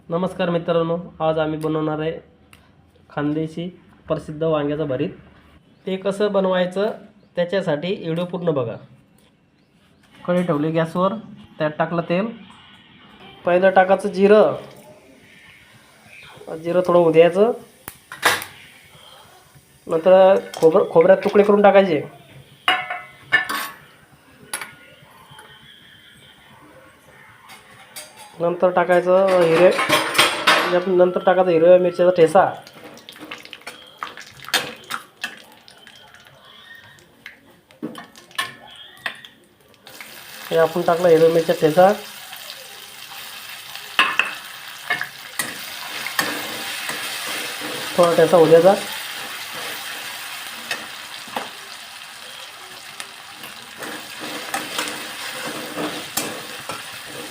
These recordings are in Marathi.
नमस्कार मित्रांनो, आज आम्ही बनवणार आहे खानदेशी प्रसिद्ध वांग्याचं भरीत। ते कसं बनवायचं त्याच्यासाठी व्हिडिओ पूर्ण बघा। कढई ठेवली गॅसवर, त्यात टाकलं तेल। पहिलं टाकायचं जिरं थोडं होऊ द्यायचं। नंतर खोबऱ्यात तुकडे करून टाकायचे। नंतर टाकायचं हिरव्या मिरच्याचा ठेचा। हे आपण टाकलं हिरव्या मिरच्या ठेचा। थोडा ठेचा होऊ द्यायचा।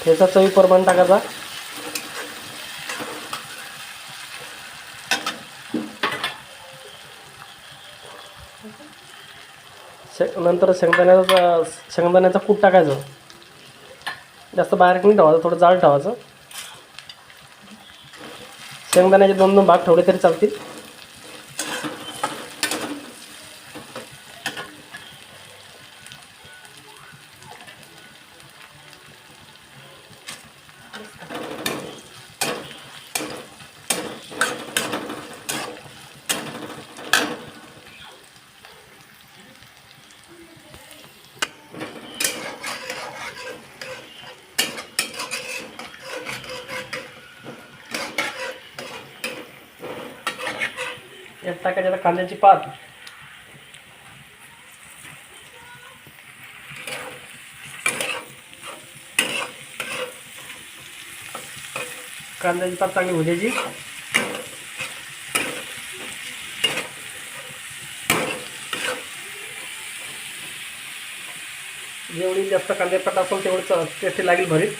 ठेचा चवीप्रमाणे टाकायचा। नंतर शेंगदाण्याचा कूट टाकायचं। जास्त बारीक नाही ठेवायचं, थोडं जाड ठेवायचं। शेंगदाण्याचे 2-2 भाग ठेवले तरी चालतील। यात टाकायची आता कांद्याची पात। कांद्याची पात चांगली भुजायची। जेवढी जास्त कांद्याची पात असेल तेवढं टेस्टी लागेल भरीत।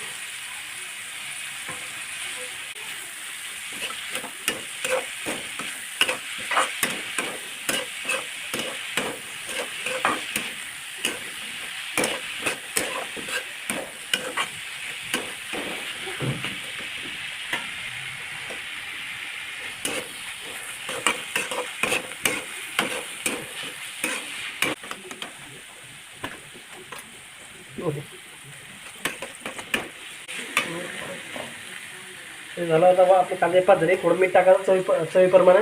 हे झालं आता बा आपले कांदे पात झाले। थोडं मीठ टाकायचं चवीप्रमाणे।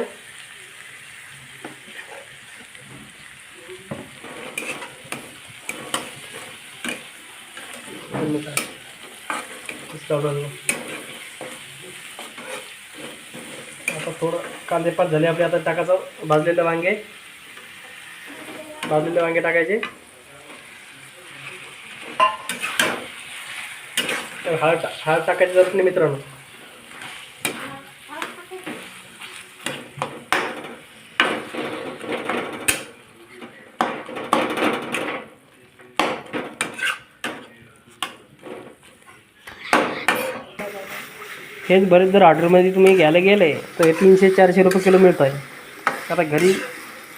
आता थोडं कांदे पात झाले आपले। आता टाकायचं भाजलेले वांगे टाकायचे। हळद टाकायची जरूरत नाही मित्रांनो। हेच भरीत जर ऑर्डरमध्ये तुम्ही घ्यायला गेले तर 300-400 रुपये किलो मिळत आहे। आता घरी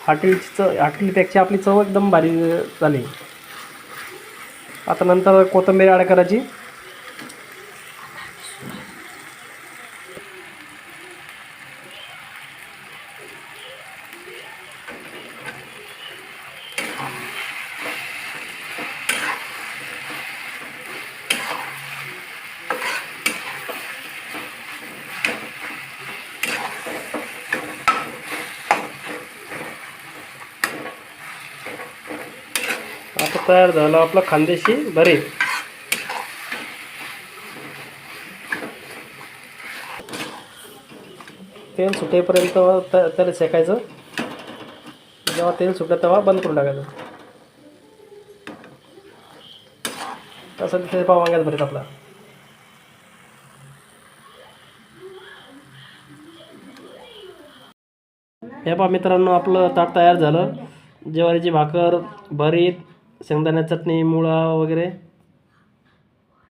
हॉटेलपेक्षा आपली चव एकदम भारी झाली। आता नंतर कोथिंबीर ॲड करायची। आता तयार झालं आपलं खानदेशी भरीत। तेल सुटेपर्यंत त्याला शेकायचं। जेव्हा तेल सुटलं तेव्हा बंद करून टाकायचं। तसं तिथे पाव वांग्याचं भरीत आपला। हे पहा मित्रांनो, आपलं ताट तयार झालं। ज्वारीची भाकर, भरीत, शेंगदाण्याची चटणी, मुळा वगैरे